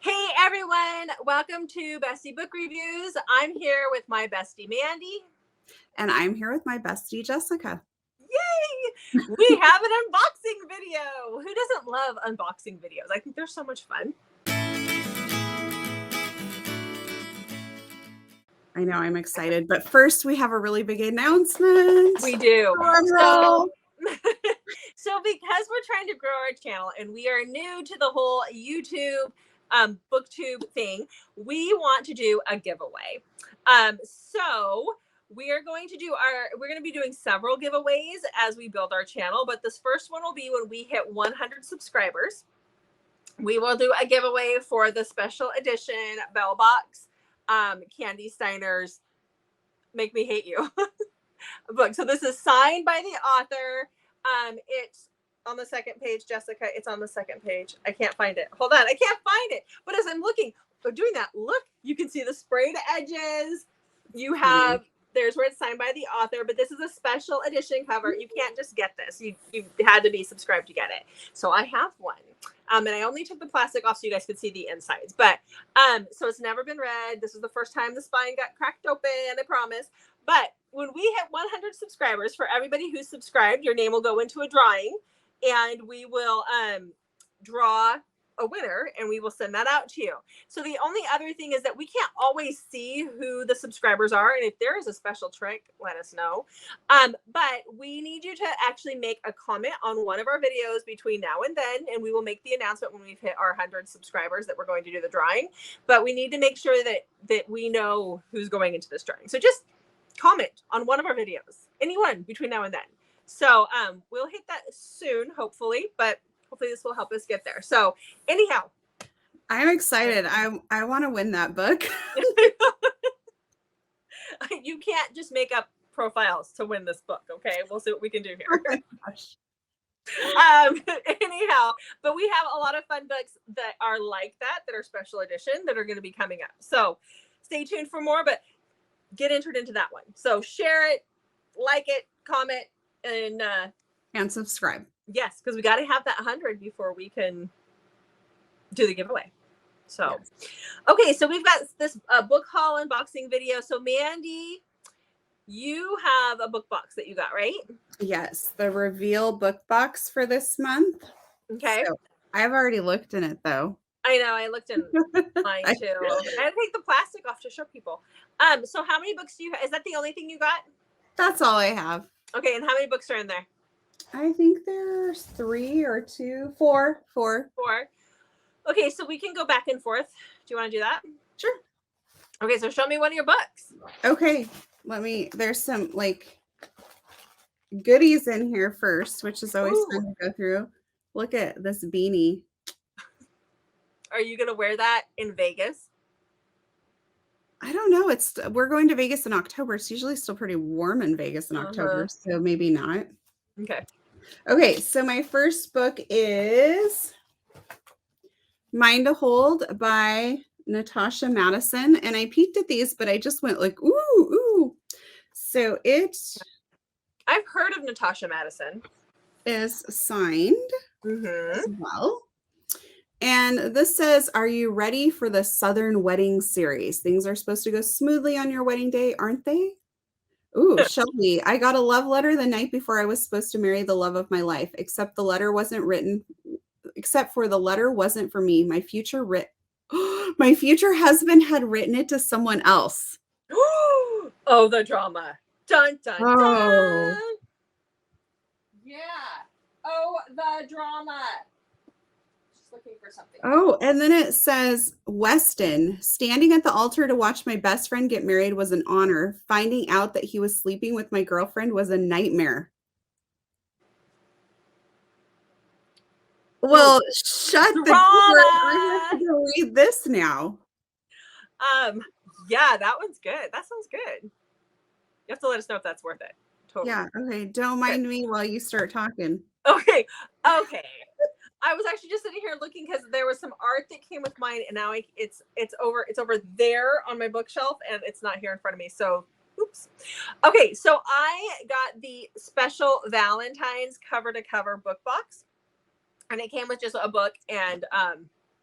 Hey everyone, welcome to Bestie Book Reviews. I'm here with my bestie Mandy. And I'm here with my bestie Jessica. Yay! We have an unboxing video. Who doesn't love unboxing videos? I think they're so much fun. I know, I'm excited. But first, we have a really big announcement. We do. So Because we're trying to grow our channel and we are new to the whole YouTube booktube thing, we want to do a giveaway. We're going to be doing several giveaways as we build our channel, but this first one will be when we hit 100 subscribers. We will do a giveaway for the special edition Bell Box Candy Steiner's Make Me Hate You book. So this is signed by the author. It's on the second page, Jessica. It's on the second page. I can't find it. Hold on. I can't find it. But as I'm looking, doing that, look, you can see the sprayed edges. You have, there's where it's signed by the author, but this is a special edition cover. You can't just get this. You had to be subscribed to get it. So I have one. And I only took the plastic off so you guys could see the insides. But so it's never been read. This is the first time the spine got cracked open, I promise. But when we hit 100 subscribers, for everybody who's subscribed, your name will go into a drawing, and we will draw a winner, and we will send that out to you. So the only other thing is that we can't always see who the subscribers are, and if there is a special trick, let us know. But we need you to actually make a comment on one of our videos between now and then, and we will make the announcement when we've hit our 100 subscribers that we're going to do the drawing. But we need to make sure that we know who's going into this drawing. So just comment on one of our videos, anyone between now and then. So we'll hit that soon, hopefully, but hopefully this will help us get there. So anyhow, I'm excited. I want to win that book. You can't just make up profiles to win this book. Okay, we'll see what we can do here. Oh my gosh. Anyhow, but we have a lot of fun books that are like that are special edition that are going to be coming up. So stay tuned for more, but get entered into that one. So share it, like it, comment, and subscribe. Yes, because we got to have that 100 before we can do the giveaway. So, yes. Okay, so we've got this book haul unboxing video. So Mandy, you have a book box that you got, right? Yes, the reveal book box for this month. Okay. So I've already looked in it though. I know, I looked in mine too. I had to take the plastic off to show people. So how many books do you have? Is that the only thing you got? That's all I have. Okay, and how many books are in there? I think there's 3 or 2, 4. 4. Okay, so we can go back and forth. Do you want to do that? Sure. Okay, so show me one of your books. Okay, there's some like goodies in here first, which is always fun to go through. Look at this beanie. Are you going to wear that in Vegas? I don't know. We're going to Vegas in October. It's usually still pretty warm in Vegas in October, so maybe not. Okay, so my first book is Mind to Hold by Natasha Madison. And I peeked at these, but I just went like, ooh. So I've heard of Natasha Madison. Is signed as well. And this says, are you ready for the Southern Wedding series? Things are supposed to go smoothly on your wedding day, aren't they? Ooh, Shelby, I got a love letter the night before I was supposed to marry the love of my life, except for the letter wasn't for me. My future husband had written it to someone else. Oh, the drama. Dun, dun, dun. Yeah. Oh, the drama. Looking for something. Oh, and then it says, Weston, standing at the altar to watch my best friend get married was an honor. Finding out that he was sleeping with my girlfriend was a nightmare. Well, shut the door. I have to read this now. Yeah, that one's good. That sounds good. You have to let us know if that's worth it. Totally. Yeah, okay. Don't mind me while you start talking. Okay. I was actually just sitting here looking because there was some art that came with mine, and now it's over there on my bookshelf, and it's not here in front of me. So, oops. Okay, so I got the special Valentine's cover to cover book box, and it came with just a book and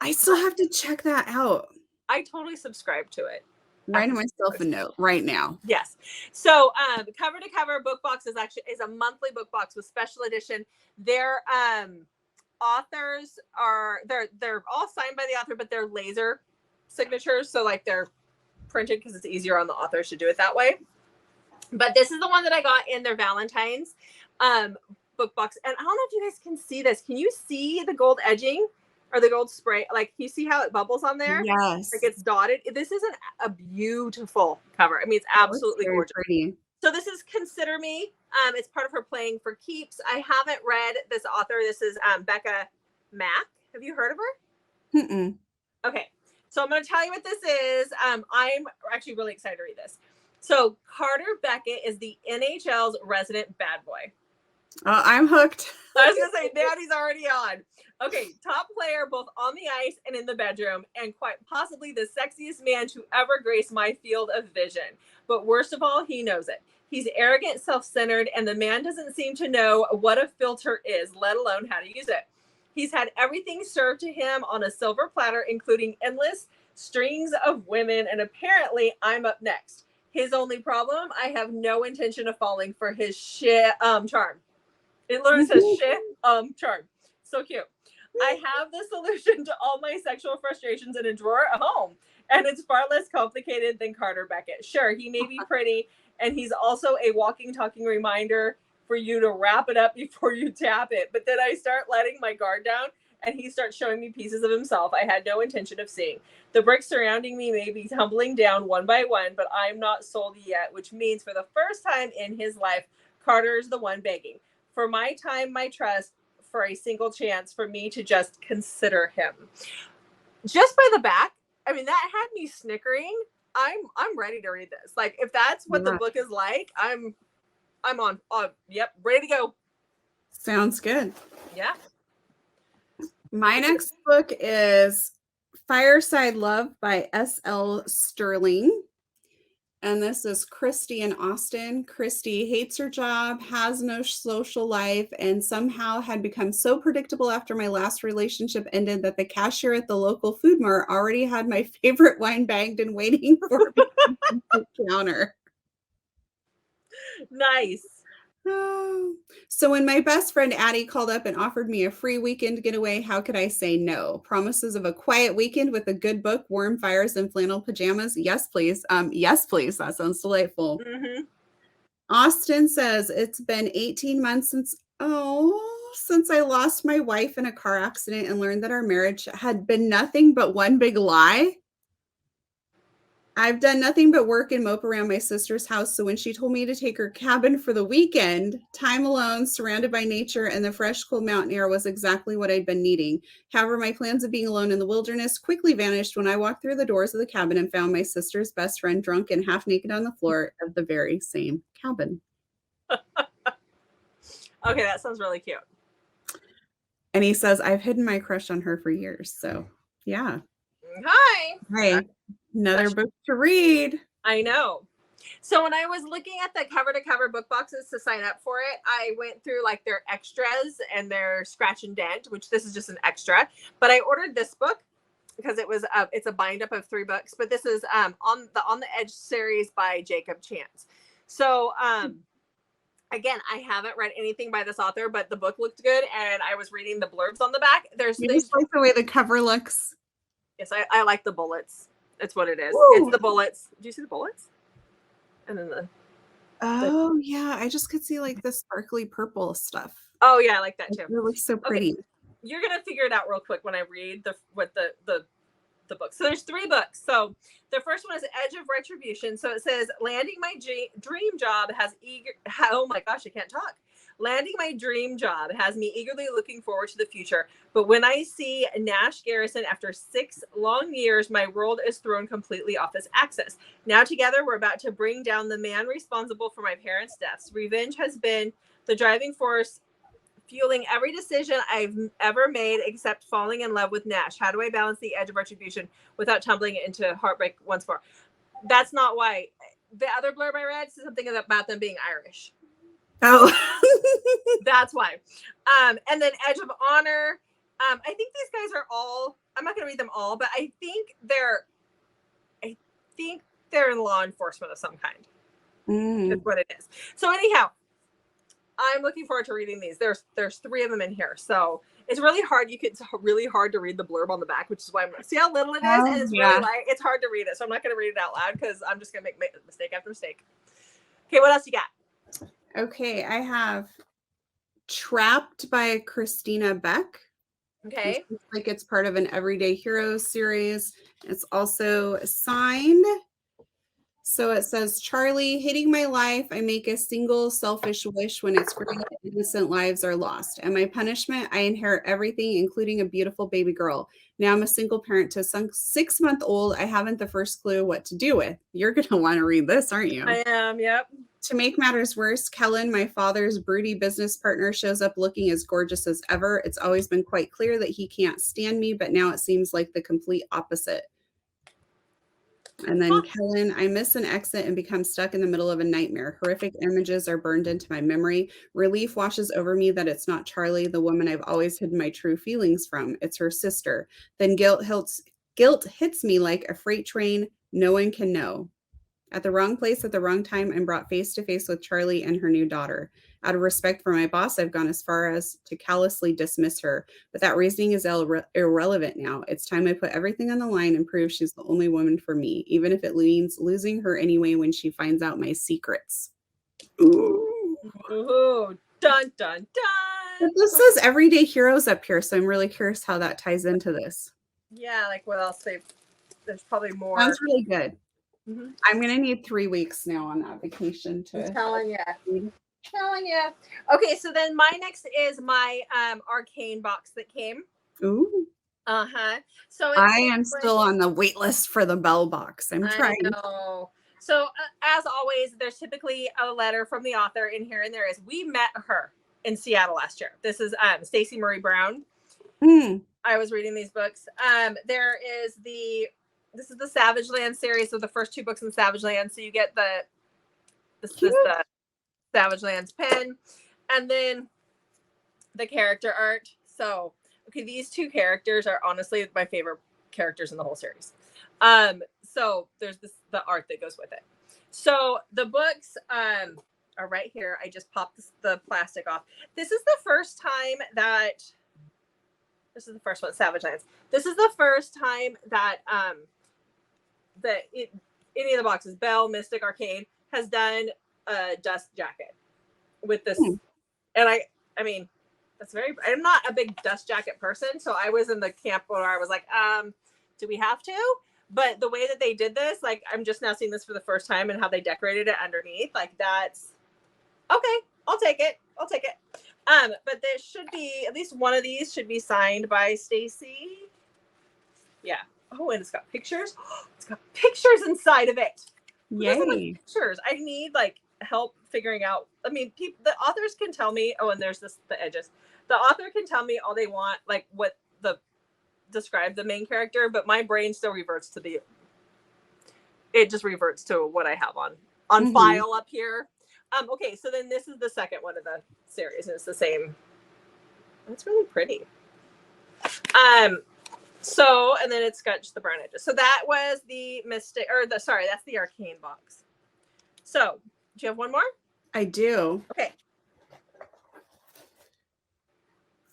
I still have to check that out. I totally subscribe to it. Writing myself a note right now. Yes. So Cover to Cover book box is a monthly book box with special edition. Their authors they're all signed by the author, but they're laser signatures. So like they're printed because it's easier on the authors to do it that way. But this is the one that I got in their Valentine's book box. And I don't know if you guys can see this. Can you see the gold edging or the gold spray? Like, you see how it bubbles on there? Yes. Like it's dotted. This is a beautiful cover. I mean, it's absolutely gorgeous. Pretty. So this is Consider Me. It's part of her Playing for Keeps. I haven't read this author. This is Becca Mack. Have you heard of her? Mm-mm. Okay. So I'm going to tell you what this is. I'm actually really excited to read this. So Carter Beckett is the NHL's resident bad boy. I'm hooked. I was going to say, Daddy's already on. Okay, top player both on the ice and in the bedroom, and quite possibly the sexiest man to ever grace my field of vision. But worst of all, he knows it. He's arrogant, self-centered, and the man doesn't seem to know what a filter is, let alone how to use it. He's had everything served to him on a silver platter, including endless strings of women, and apparently I'm up next. His only problem, I have no intention of falling for his charm. It literally says charm. So cute. I have the solution to all my sexual frustrations in a drawer at home, and it's far less complicated than Carter Beckett. Sure, he may be pretty, and he's also a walking, talking reminder for you to wrap it up before you tap it. But then I start letting my guard down, and he starts showing me pieces of himself I had no intention of seeing. The bricks surrounding me may be tumbling down one by one, but I'm not sold yet, which means for the first time in his life, Carter's the one begging for my time, my trust, for a single chance for me to just consider him. Just by the back, I mean, that had me snickering. I'm ready to read this. Like, if that's what the book is like, I'm on. Yep, ready to go. Sounds good. Yeah. My next book is Fireside Love by S.L. Sterling. And this is Christy in Austin. Christy hates her job, has no social life, and somehow had become so predictable after my last relationship ended that the cashier at the local food mart already had my favorite wine bagged and waiting for me on the counter. Nice. So when my best friend Addie called up and offered me a free weekend getaway, how could I say no? Promises of a quiet weekend with a good book, warm fires, and flannel pajamas. Yes, please. Yes, please. That sounds delightful. Mm-hmm. Austin says it's been 18 months since I lost my wife in a car accident and learned that our marriage had been nothing but one big lie. I've done nothing but work and mope around my sister's house. So when she told me to take her cabin for the weekend, time alone, surrounded by nature and the fresh, cold mountain air was exactly what I'd been needing. However, my plans of being alone in the wilderness quickly vanished when I walked through the doors of the cabin and found my sister's best friend drunk and half naked on the floor of the very same cabin. Okay, that sounds really cute. And he says, I've hidden my crush on her for years. So, yeah. Hi. Another book to read. I know. So when I was looking at the cover to cover book boxes to sign up for it, I went through like their extras and their scratch and dent, which this is just an extra. But I ordered this book because it's a bind up of 3 books. But this is on the Edge series by Jacob Chance. So again, I haven't read anything by this author, but the book looked good, and I was reading the blurbs on the back. You just like the way the cover looks. Yes, I like the bullets. That's what it is. Ooh. It's the bullets. Do you see the bullets? And then yeah, I just could see like the sparkly purple stuff. Oh yeah, I like that too. It looks so pretty. Okay. You're gonna figure it out real quick when I read the book. So there's 3 books. So the first one is Edge of Retribution. So it says, landing my dream job oh my gosh, I can't talk. Landing my dream job has me eagerly looking forward to the future. But when I see Nash Garrison after 6 long years, my world is thrown completely off its axis. Now together, we're about to bring down the man responsible for my parents' deaths. Revenge has been the driving force fueling every decision I've ever made except falling in love with Nash. How do I balance the edge of retribution without tumbling into heartbreak once more? That's not why. The other blurb I read said something about them being Irish. Oh, that's why. And then Edge of Honor. I think these guys are all I'm not going to read them all, but I think they're in law enforcement of some kind. That's what it is. So anyhow, I'm looking forward to reading these. There's 3 of them in here. So it's really hard. It's really hard to read the blurb on the back, which is why see how little it is? And it's really light. It's hard to read it. So I'm not going to read it out loud because I'm just going to make mistake after mistake. Okay, what else you got? Okay, I have Trapped by Christina Beck. Okay. It like it's part of an Everyday Heroes series. It's also signed. So it says, Charlie, hating my life, I make a single selfish wish when it's green and innocent lives are lost. And my punishment, I inherit everything, including a beautiful baby girl. Now I'm a single parent to a 6-month-old. I haven't the first clue what to do with. You're going to want to read this, aren't you? I am, yep. To make matters worse, Kellen, my father's broody business partner, shows up looking as gorgeous as ever. It's always been quite clear that he can't stand me, but now it seems like the complete opposite. And then Kellen, I miss an exit and become stuck in the middle of a nightmare. Horrific images are burned into my memory. Relief washes over me that it's not Charlie, the woman I've always hidden my true feelings from. It's her sister. Then guilt hits me like a freight train. No one can know. At the wrong place at the wrong time, I'm brought face to face with Charlie and her new daughter. Out of respect for my boss, I've gone as far as to callously dismiss her, but that reasoning is irrelevant now. It's time I put everything on the line and prove she's the only woman for me, even if it means losing her anyway when she finds out my secrets. Ooh, dun, dun, dun. But this says Everyday Heroes up here, so I'm really curious how that ties into this. Yeah, like what else? There's probably more. Sounds really good. Mm-hmm. I'm going to need 3 weeks now on that vacation to. I'm telling you. Okay, so then my next is my Arcane box that came. Ooh. So I am still on the wait list for the Bell box. I'm trying. Know. So as always, there's typically a letter from the author in here, and there is. We met her in Seattle last year. This is Stacey Marie Brown. I was reading these books. This is the Savage Land series, so the first 2 books in Savage Land. So you get the Savage Land's pen, and then the character art. So, okay, these 2 characters are honestly my favorite characters in the whole series. So there's the art that goes with it. So the books are right here. I just popped the plastic off. This is the first time that this is the first one, Savage Lands. This is the first time that any of the boxes, Belle, Mystic, Arcane, has done a dust jacket with this. And I mean, I'm not a big dust jacket person, so I was in the camp where I was like, do we have to? But the way that they did this, like, I'm just now seeing this for the first time and how they decorated it underneath, like, that's okay. I'll take it. But there should be at least one of these should be signed by Stacey. Yeah. Oh, and it's got pictures. It's got pictures inside of it. Yay. Pictures. I need like help figuring out. I mean, the authors can tell me. Oh, and there's the edges. The author can tell me all they want, like what describe the main character, but my brain still reverts to it just reverts to what I have on file up here. Okay, so then this is the second one of the series, and it's the same. It's really pretty. So, and then it's got just the brown edges. So that was the Mystic, that's the Arcane box. So, do you have one more? I do. Okay.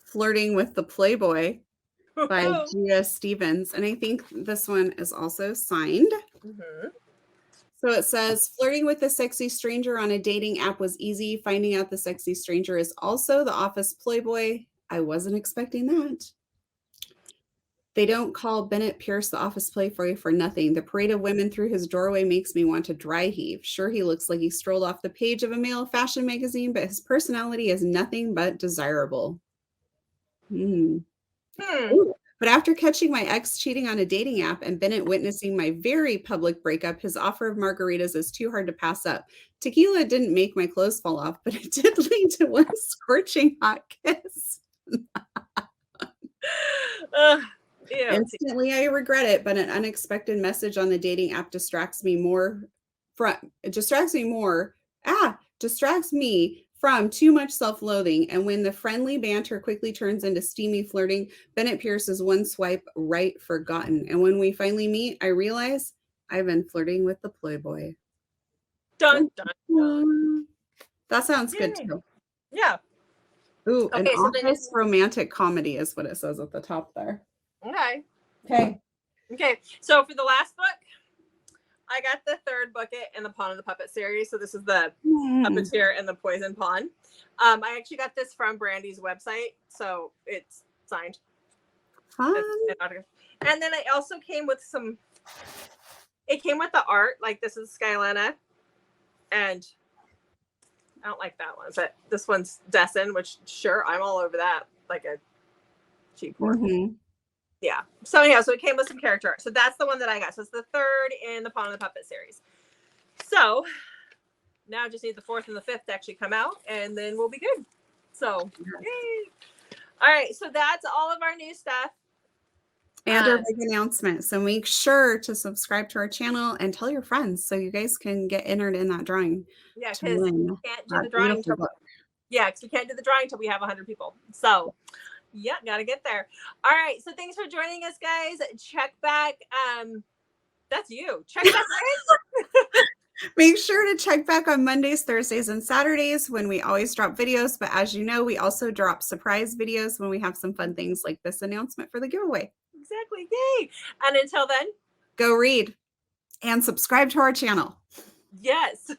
Flirting with the Playboy by Gia Stevens. And I think this one is also signed. So it says, flirting with the sexy stranger on a dating app was easy. Finding out the sexy stranger is also the office Playboy. I wasn't expecting that. They don't call Bennett Pierce the office Playboy for nothing. The parade of women through his doorway makes me want to dry heave. Sure, he looks like he strolled off the page of a male fashion magazine, but his personality is nothing but desirable. Ooh. But after catching my ex cheating on a dating app and Bennett witnessing my very public breakup, his offer of margaritas is too hard to pass up. Tequila didn't make my clothes fall off, but it did lead to one scorching hot kiss. Instantly, I regret it, but an unexpected message on the dating app distracts me From Too Much Self-Loathing, and when the friendly banter quickly turns into steamy flirting, Bennett Pierce is one swipe right forgotten. And when we finally meet, I realize I've been flirting with the Playboy. Dun, dun, dun. That sounds good too. Yeah. Ooh, an office romantic comedy is what it says at the top there. Okay. So for the last book, I got the third book in the Pawn of the Puppet series. So this is the Puppeteer and the Poison Pawn. I actually got this from Brandy's website, so it's signed. Fun. And then it also came with it came with the art. Like this is Skylana, and I don't like that one, but this one's Destin, which sure, I'm all over that. Like a cheap one. Yeah. So anyhow, so it came with some character art. So that's the one that I got. So it's the third in the Pawn of the Puppet series. So now I just need the fourth and the fifth to actually come out, and then we'll be good. So, yay. All right. So that's all of our new stuff. And our big announcement. So make sure to subscribe to our channel and tell your friends so you guys can get entered in that drawing. Yeah, because we can't do the drawing because we can't do the drawing until we have 100 people. So yeah, gotta get there. All right. So thanks for joining us, guys. Check back. That's you. Check back. Make sure to check back on Mondays, Thursdays, and Saturdays when we always drop videos. But as you know, we also drop surprise videos when we have some fun things like this announcement for the giveaway. Exactly. Yay. And until then, go read and subscribe to our channel. Yes.